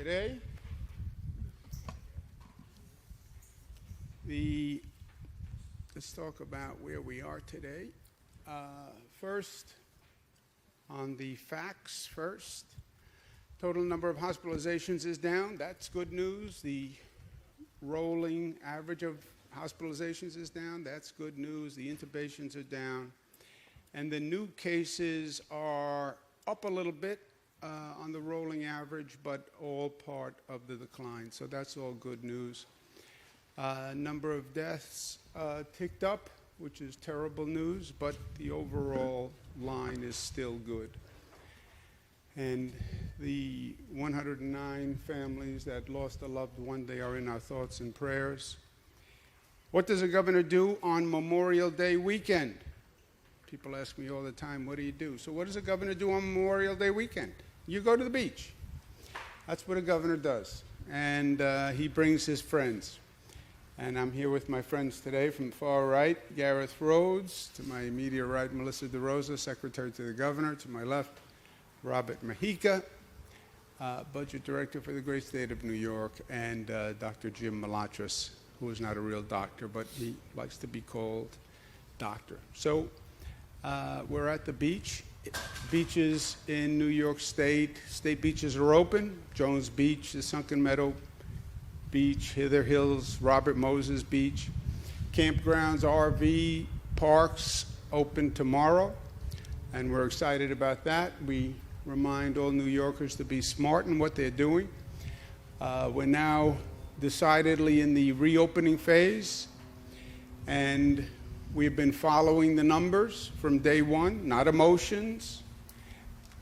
today. Let's talk about where we are today. First, on the facts first, total number of hospitalizations is down. That's good news. The rolling average of hospitalizations is down. That's good news. The intubations are down. And the new cases are up a little bit on the rolling average, but all part of the decline. So that's all good news. Number of deaths ticked up, which is terrible news, but the overall line is still good. And the 109 families that lost a loved one, they are in our thoughts and prayers. What does a governor do on Memorial Day weekend? People ask me all the time, what do you do? So what does a governor do on Memorial Day weekend? You go to the beach. That's what a governor does. And he brings his friends. And I'm here with my friends today from the far right, Gareth Rhodes, to my immediate right, Melissa DeRosa, Secretary to the Governor, to my left, Robert Mahica, Budget Director for the great state of New York, and Dr. Jim Malatras, who is not a real doctor, but he likes to be called doctor. So we're at the beach. Beaches in New York State beaches are open. Jones Beach, the Sunken Meadow Beach, Hither Hills, Robert Moses Beach. Campgrounds, RV parks open tomorrow, and we're excited about that. We remind all New Yorkers to be smart in what they're doing. We're now decidedly in the reopening phase, and we've been following the numbers from day one, not emotions,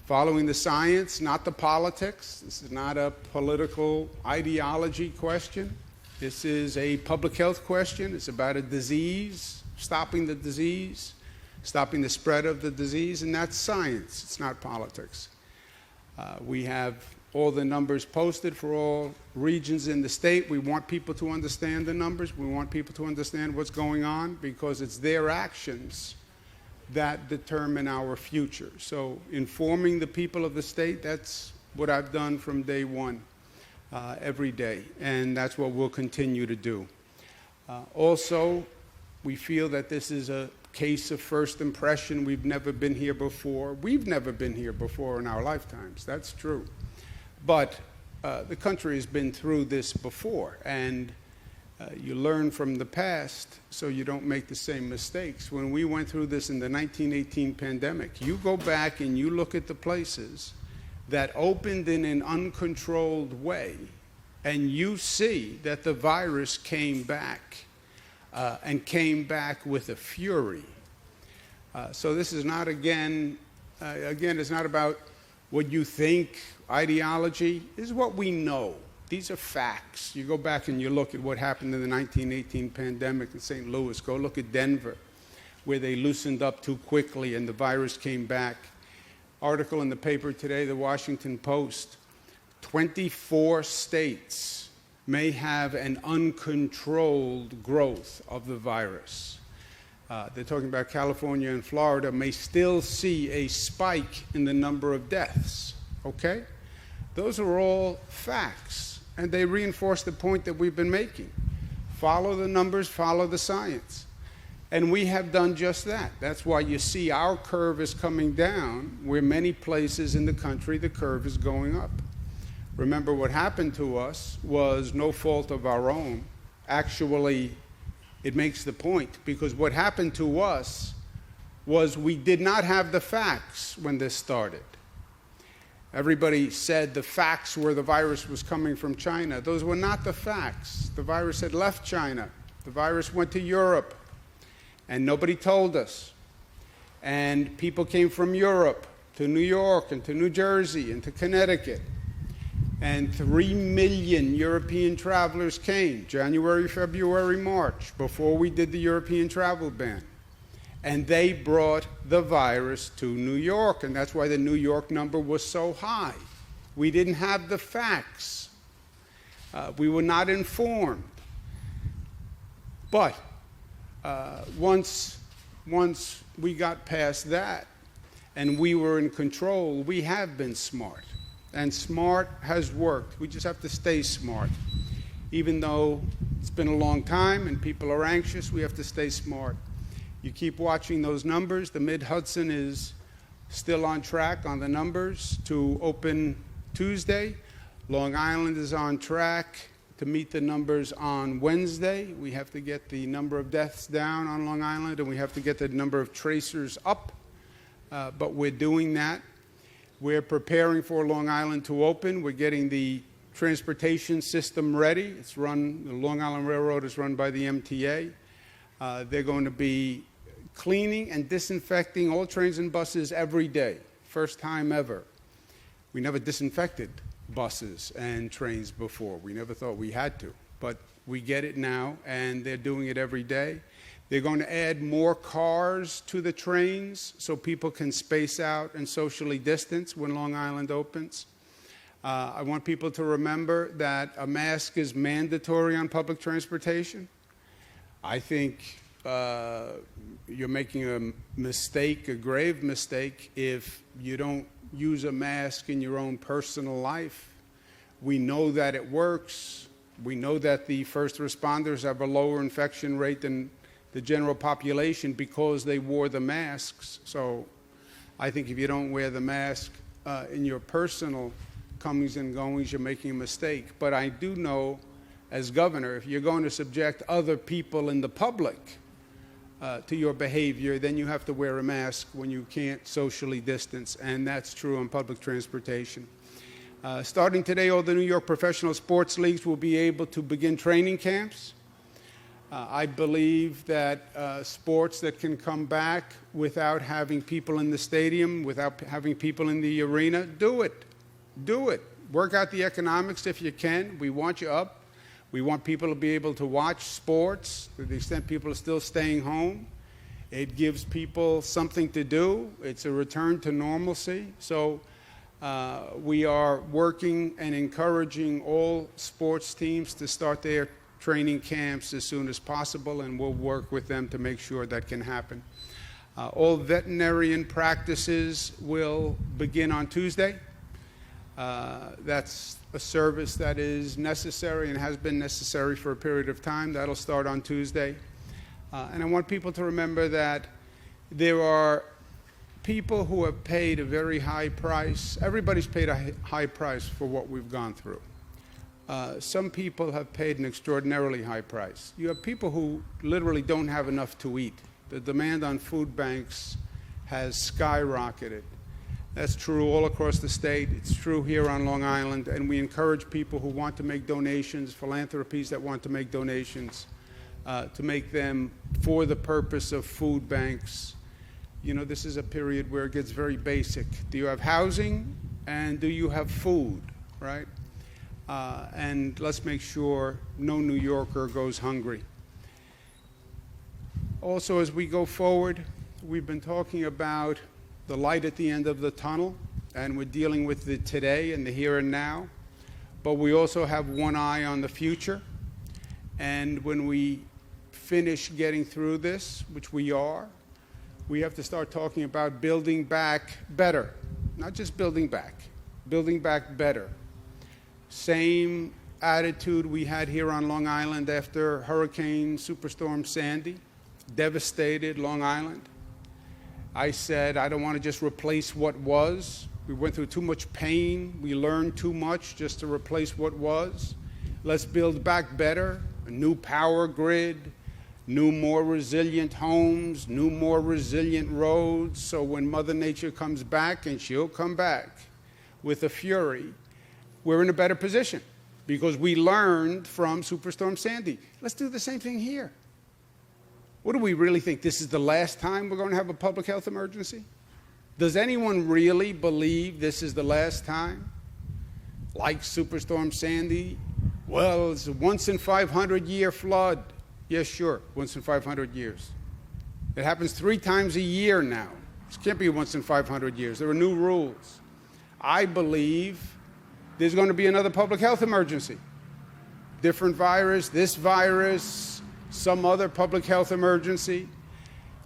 following the science, not the politics. This is not a political ideology question. This is a public health question. It's about a disease, stopping the spread of the disease, and that's science. It's not politics. We have all the numbers posted for all regions in the state. We want people to understand the numbers. We want people to understand what's going on, because it's their actions that determine our future. So informing the people of the state, that's what I've done from day one, every day, and that's what we'll continue to do. Also, we feel that this is a case of first impression. We've never been here before. We've never been here before in our lifetimes. That's true. But the country has been through this before, and you learn from the past so you don't make the same mistakes. When we went through this in the 1918 pandemic, you go back and you look at the places that opened in an uncontrolled way, and you see that the virus came back and came back with a fury. So this is not, again, it's not about what you think, ideology. This is what we know. These are facts. You go back and you look at what happened in the 1918 pandemic in St. Louis. Go look at Denver, where they loosened up too quickly and the virus came back. Article in the paper today, the Washington Post, 24 states may have an uncontrolled growth of the virus. They're talking about California and Florida may still see a spike in the number of deaths, okay? Those are all facts, and they reinforce the point that we've been making. Follow the numbers, follow the science. And we have done just that. That's why you see our curve is coming down, where many places in the country the curve is going up. Remember, what happened to us was no fault of our own. Actually, it makes the point, because what happened to us was we did not have the facts when this started. Everybody said the facts were the virus was coming from China. Those were not the facts. The virus had left China. The virus went to Europe, and nobody told us. And people came from Europe to New York and to New Jersey and to Connecticut. And 3 million European travelers came, January, February, March, before we did the European travel ban. And they brought the virus to New York, and that's why the New York number was so high. We didn't have the facts. We were not informed. But once we got past that and we were in control, we have been smart. And smart has worked. We just have to stay smart. Even though it's been a long time and people are anxious, we have to stay smart. You keep watching those numbers. The Mid-Hudson is still on track on the numbers to open Tuesday. Long Island is on track to meet the numbers on Wednesday. We have to get the number of deaths down on Long Island, and we have to get the number of tracers up, but we're doing that. We're preparing for Long Island to open. We're getting the transportation system ready. It's run, the Long Island Railroad is run by the MTA. They're going to be cleaning and disinfecting all trains and buses every day. First time ever. We never disinfected buses and trains before. We never thought we had to, but we get it now, and they're doing it every day. They're going to add more cars to the trains so people can space out and socially distance when Long Island opens. I want people to remember that a mask is mandatory on public transportation. I think you're making a mistake, a grave mistake, if you don't use a mask in your own personal life. We know that it works. We know that the first responders have a lower infection rate than the general population because they wore the masks. So I think if you don't wear the mask in your personal comings and goings, you're making a mistake. But I do know, as governor, if you're going to subject other people in the public to your behavior, then you have to wear a mask when you can't socially distance, and that's true on public transportation. Starting today, all the New York professional sports leagues will be able to begin training camps. I believe that sports that can come back without having people in the stadium, without having people in the arena, do it. Do it. Work out the economics if you can. We want you up. We want people to be able to watch sports to the extent people are still staying home. It gives people something to do. It's a return to normalcy. So we are working and encouraging all sports teams to start their training camps as soon as possible, and we'll work with them to make sure that can happen. All veterinarian practices will begin on Tuesday. That's a service that is necessary and has been necessary for a period of time. That'll start on Tuesday. And I want people to remember that there are people who have paid a very high price. Everybody's paid a high price for what we've gone through. Some people have paid an extraordinarily high price. You have people who literally don't have enough to eat. The demand on food banks has skyrocketed. That's true all across the state. It's true here on Long Island, and we encourage people who want to make donations, philanthropies that want to make donations, to make them for the purpose of food banks. You know, this is a period where it gets very basic. Do you have housing, and do you have food, right? And let's make sure no New Yorker goes hungry. Also, as we go forward, we've been talking about the light at the end of the tunnel, and we're dealing with the today and the here and now, but we also have one eye on the future. And when we finish getting through this, which we are, we have to start talking about building back better. Not just building back better. Same attitude we had here on Long Island after Hurricane Superstorm Sandy devastated Long Island. I said, I don't want to just replace what was. We went through too much pain. We learned too much just to replace what was. Let's build back better, a new power grid, new, more resilient homes, new, more resilient roads, so when Mother Nature comes back, and she'll come back with a fury, we're in a better position because we learned from Superstorm Sandy. Let's do the same thing here. What do we really think? This is the last time we're going to have a public health emergency? Does anyone really believe this is the last time? Like Superstorm Sandy? Well, it's a once in 500 year flood. Yes, sure, once in 500 years. It happens 3 times a year now. This can't be once in 500 years. There are new rules. I believe there's going to be another public health emergency. Different virus, this virus, some other public health emergency.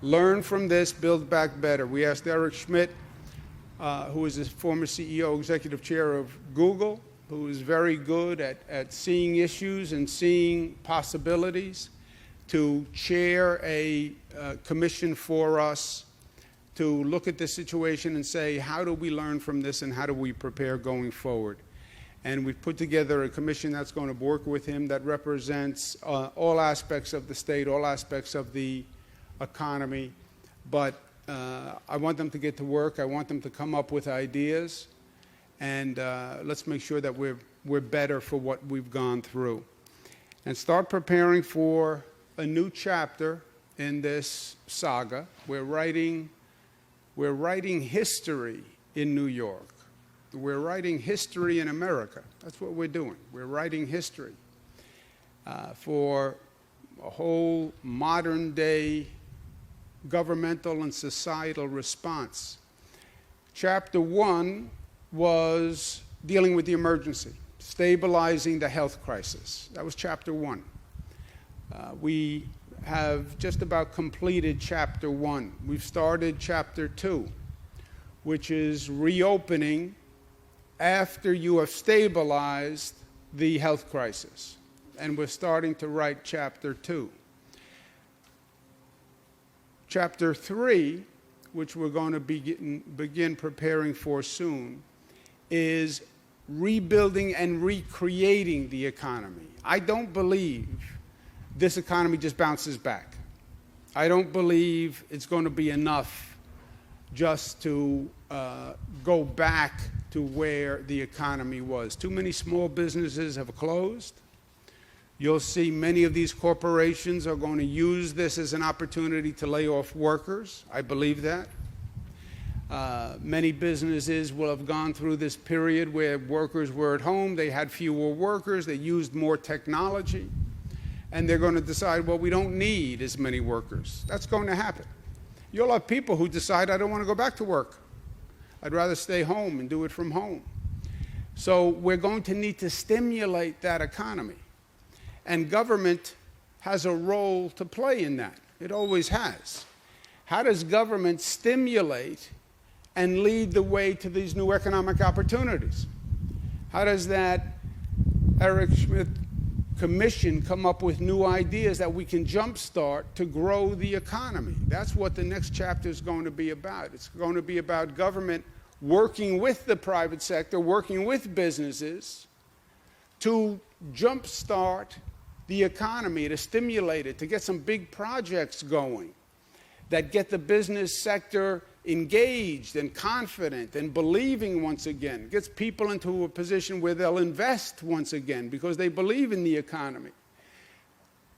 Learn from this, build back better. We asked Eric Schmidt who is a former CEO, executive chair of Google, who is very good at seeing issues and seeing possibilities, to chair a commission for us to look at the situation and say, how do we learn from this and how do we prepare going forward? And we've put together a commission that's going to work with him that represents all aspects of the state, all aspects of the economy. But I want them to get to work. I want them to come up with ideas. And let's make sure that we're better for what we've gone through. And start preparing for a new chapter in this saga. We're writing history in New York. We're writing history in America. That's what we're doing. We're writing history for a whole modern-day governmental and societal response. Chapter 1 was dealing with the emergency, stabilizing the health crisis. That was Chapter 1. We have just about completed Chapter 1. We've started Chapter 2, which is reopening after you have stabilized the health crisis. And we're starting to write Chapter 2. Chapter 3, which we're going to begin preparing for soon, is rebuilding and recreating the economy. I don't believe this economy just bounces back. I don't believe it's going to be enough just to go back to where the economy was. Too many small businesses have closed. You'll see many of these corporations are going to use this as an opportunity to lay off workers. I believe that. Many businesses will have gone through this period where workers were at home, they had fewer workers, they used more technology, and they're going to decide, well, we don't need as many workers. That's going to happen. You'll have people who decide, I don't want to go back to work. I'd rather stay home and do it from home. So we're going to need to stimulate that economy. And government has a role to play in that. It always has. How does government stimulate and lead the way to these new economic opportunities? How does that Eric Schmidt Commission come up with new ideas that we can jumpstart to grow the economy? That's what the next chapter is going to be about. It's going to be about government working with the private sector, working with businesses to jumpstart the economy, to stimulate it, to get some big projects going that get the business sector engaged and confident and believing once again, gets people into a position where they'll invest once again because they believe in the economy.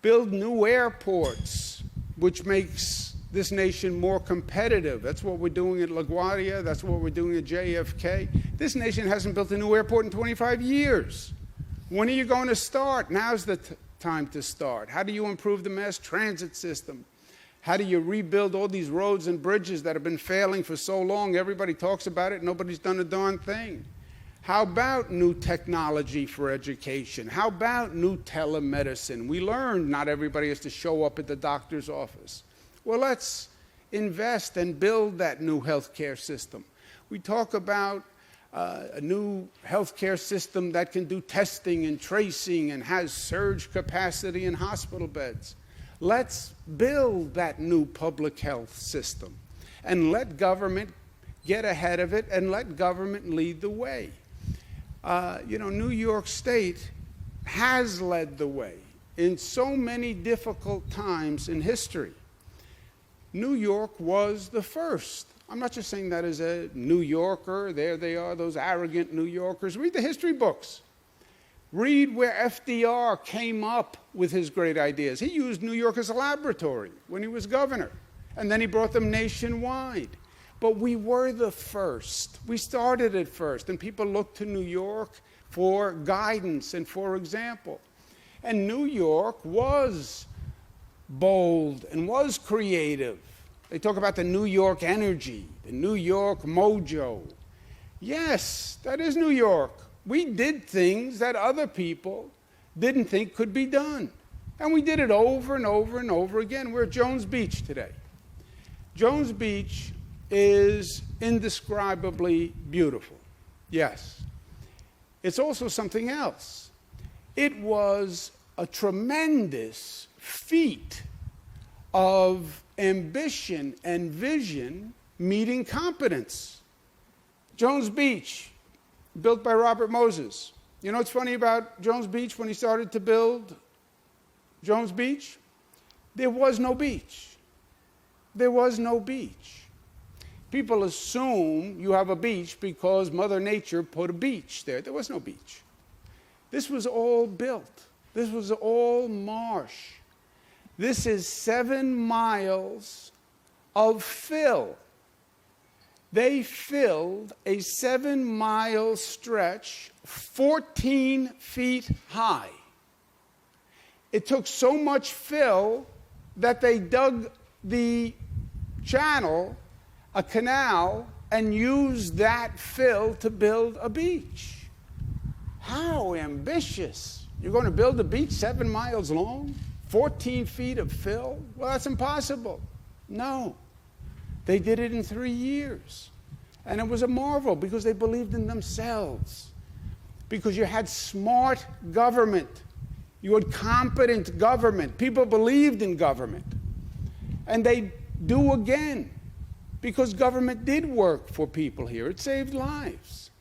Build new airports, which makes this nation more competitive. That's what we're doing at LaGuardia. That's what we're doing at JFK. This nation hasn't built a new airport in 25 years. When are you going to start? Now's the time to start. How do you improve the mass transit system? How do you rebuild all these roads and bridges that have been failing for so long? Everybody talks about it. Nobody's done a darn thing. How about new technology for education? How about new telemedicine? We learned not everybody has to show up at the doctor's office. Well, let's invest and build that new healthcare system. We talk about a new healthcare system that can do testing and tracing and has surge capacity in hospital beds. Let's build that new public health system and let government get ahead of it and let government lead the way. New York State has led the way in so many difficult times in history. New York was the first. I'm not just saying that as a New Yorker. There they are, those arrogant New Yorkers. Read the history books. Read where FDR came up with his great ideas. He used New York as a laboratory when he was governor, and then he brought them nationwide. But we were the first. We started it first, and people looked to New York for guidance and for example. And New York was bold and was creative. They talk about the New York energy, the New York mojo. Yes, that is New York. We did things that other people didn't think could be done. And we did it over and over and over again. We're at Jones Beach today. Jones Beach is indescribably beautiful. Yes. It's also something else. It was a tremendous feat of ambition and vision meeting competence. Jones Beach, built by Robert Moses. You know what's funny about Jones Beach when he started to build Jones Beach? There was no beach. There was no beach. People assume you have a beach because Mother Nature put a beach there. There was no beach. This was all built. This was all marsh. This is 7 miles of fill. They filled a 7-mile stretch 14 feet high. It took so much fill that they dug the channel, a canal, and used that fill to build a beach. How ambitious. You're going to build a beach 7 miles long? 14 feet of fill? Well, that's impossible. No. They did it in 3 years. And it was a marvel because they believed in themselves. Because you had smart government. You had competent government. People believed in government. And they do again. Because government did work for people here. It saved lives.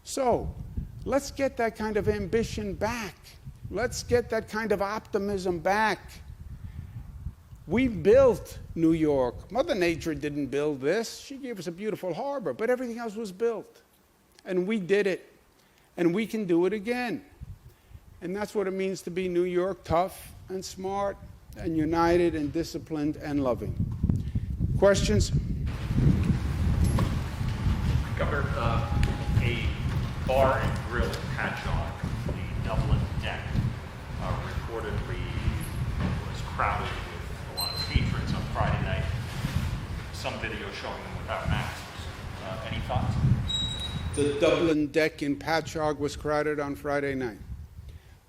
So, let's get that kind of ambition back. Let's get that kind of optimism back. We built New York. Mother Nature didn't build this. She gave us a beautiful harbor, but everything else was built. And we did it. And we can do it again. And that's what it means to be New York, tough and smart and united and disciplined and loving. Questions? Governor, a bar and grill in Patchogue, the Dublin Deck, reportedly was crowded with a lot of patrons on Friday night. Some video showing them without masks. Any thoughts? The Dublin Deck in Patchogue was crowded on Friday night.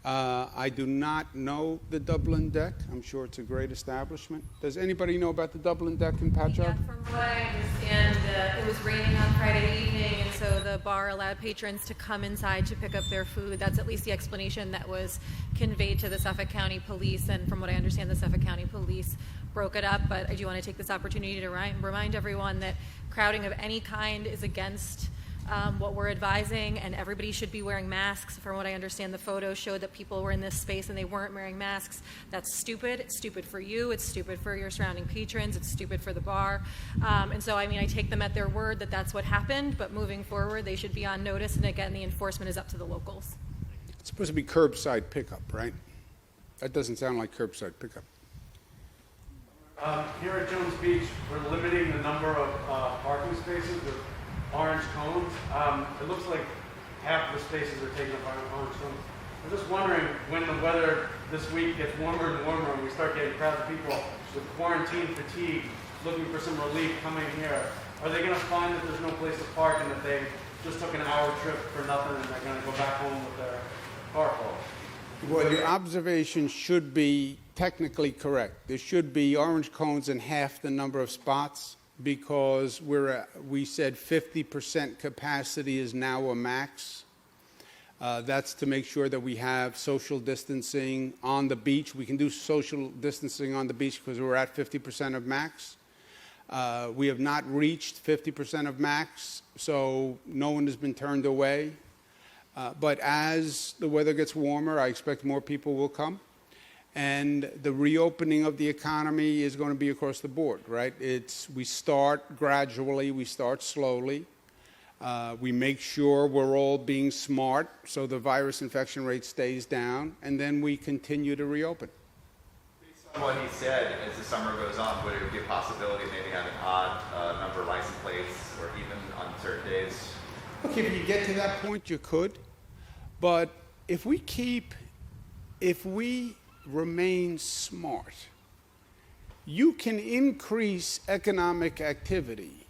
I do not know the Dublin Deck. I'm sure it's a great establishment. Does anybody know about the Dublin Deck in Patchogue? Yeah, from what I understand, it was raining on Friday evening, and so the bar allowed patrons to come inside to pick up their food. That's at least the explanation that was conveyed to the Suffolk County Police, and from what I understand, the Suffolk County Police broke it up. But I do want to take this opportunity to remind everyone that crowding of any kind is against what we're advising, and everybody should be wearing masks. From what I understand, the photos showed that people were in this space and they weren't wearing masks. That's stupid. It's stupid for you. It's stupid for your surrounding patrons. It's stupid for the bar. And so, I mean, I take them at their word that that's what happened, but moving forward, they should be on notice, and again, the enforcement is up to the locals. It's supposed to be curbside pickup, right? That doesn't sound like curbside pickup. Here at Jones Beach, we're limiting the number of parking spaces with orange cones. It looks like half the spaces are taken up by orange cones. I'm just wondering, when the weather this week gets warmer and warmer and we start getting crowds of people with quarantine fatigue looking for some relief coming here, are they going to find that there's no place to park and that they just took an hour trip for nothing and they're going to go back home with their car full? Well, your observation should be technically correct. There should be orange cones in half the number of spots because we said 50% capacity is now a max. That's to make sure that we have social distancing on the beach. We can do social distancing on the beach because we're at 50% of max. We have not reached 50% of max, so no one has been turned away. But as the weather gets warmer, I expect more people will come. And the reopening of the economy is going to be across the board, right? We start gradually, we start slowly. We make sure we're all being smart so the virus infection rate stays down, and then we continue to reopen. Based on what he said, as the summer goes on, would it be a possibility of maybe having odd number of license plates or even on certain days? Okay, if you get to that point, you could. But if we remain smart, you can increase economic activity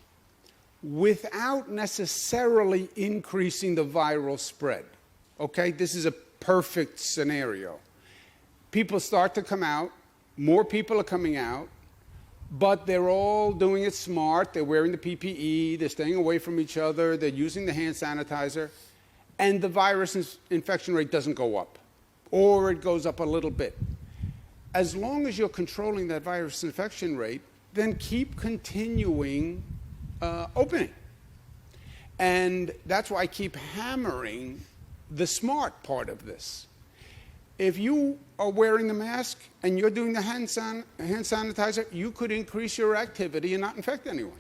without necessarily increasing the viral spread. Okay, this is a perfect scenario. People start to come out, more people are coming out, But they're all doing it smart. They're wearing the PPE. They're staying away from each other. They're using the hand sanitizer. And the virus infection rate doesn't go up, or it goes up a little bit. As long as you're controlling that virus infection rate, then keep continuing opening. And that's why I keep hammering the smart part of this. If you are wearing the mask and you're doing the hand sanitizer, you could increase your activity and not infect anyone.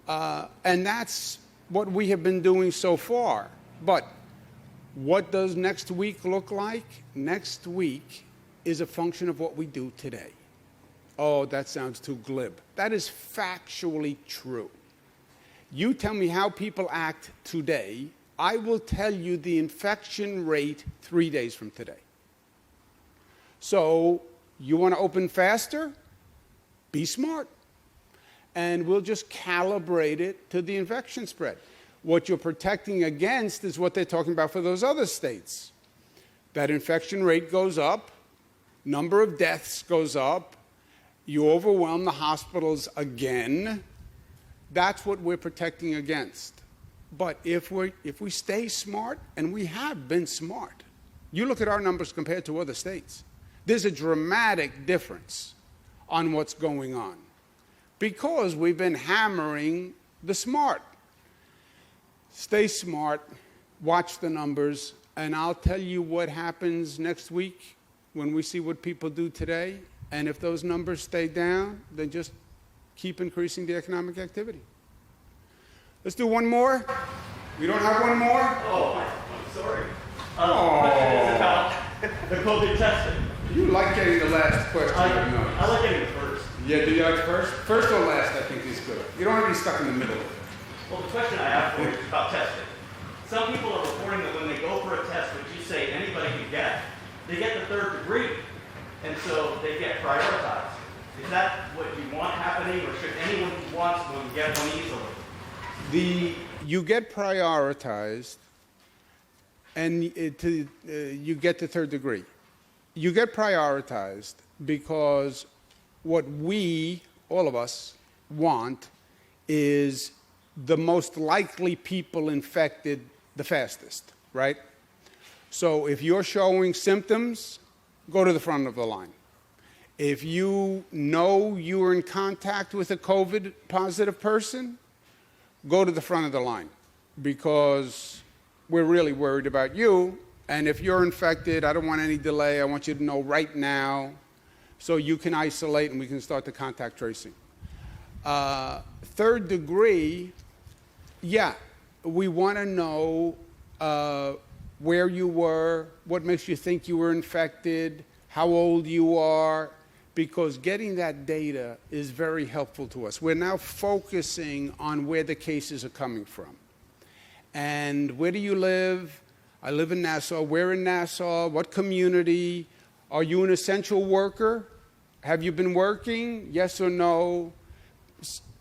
And that's what we have been doing so far. But what does next week look like? Next week is a function of what we do today. Oh, that sounds too glib. That is factually true. You tell me how people act today, I will tell you the infection rate 3 days from today. So, you want to open faster? Be smart. And we'll just calibrate it to the infection spread. What you're protecting against is what they're talking about for those other states. That infection rate goes up, number of deaths goes up, you overwhelm the hospitals again. That's what we're protecting against. But if we stay smart, and we have been smart, you look at our numbers compared to other states, there's a dramatic difference on what's going on because we've been hammering the smart. Stay smart, watch the numbers, and I'll tell you what happens next week when we see what people do today. And if those numbers stay down, then just keep increasing the economic activity. Let's do one more. We don't have one more? Oh, I'm sorry. Question is about the COVID testing. You like getting the last question. I like getting the first. Yeah, do you like first? First or last, I think is good. You don't want to be stuck in the middle. Well, the question I have for you is about testing. Some people are reporting that when they go for a test, which you say anybody can get, they get the third degree, and so they get prioritized. Is that what you want happening, or should anyone who wants one get one easily? You get prioritized, and you get the third degree. You get prioritized because what we, all of us, want is the most likely people infected the fastest, right? So if you're showing symptoms, go to the front of the line. If you know you were in contact with a COVID positive person, go to the front of the line because we're really worried about you. And if you're infected, I don't want any delay. I want you to know right now so you can isolate and we can start the contact tracing. Third degree, yeah, we want to know where you were, what makes you think you were infected, how old you are, because getting that data is very helpful to us. We're now focusing on where the cases are coming from. And where do you live? I live in Nassau. Where in Nassau? What community? Are you an essential worker? Have you been working? Yes or no?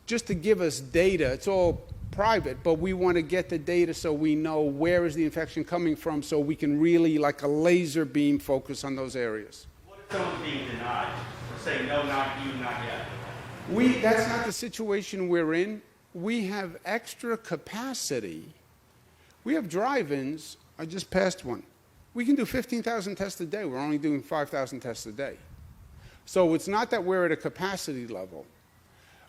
Just to give us data. It's all private, but we want to get the data so we know where is the infection coming from so we can really, like a laser beam, focus on those areas. What if someone's being denied or saying, no, not you, not yet? That's not the situation we're in. We have extra capacity. We have drive-ins. I just passed one. We can do 15,000 tests a day. We're only doing 5,000 tests a day. So it's not that we're at a capacity level.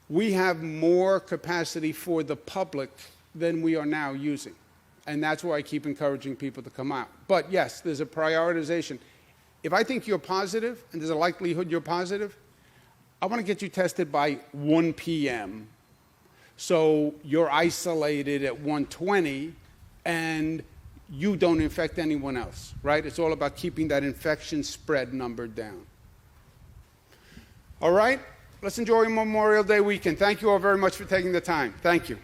We have more capacity for the public than we are now using. And that's why I keep encouraging people to come out. But yes, there's a prioritization. If I think you're positive, and there's a likelihood you're positive, I want to get you tested by 1 p.m. So you're isolated at 1:20 and you don't infect anyone else, right? It's all about keeping that infection spread number down. All right? Let's enjoy Memorial Day weekend. Thank you all very much for taking the time. Thank you.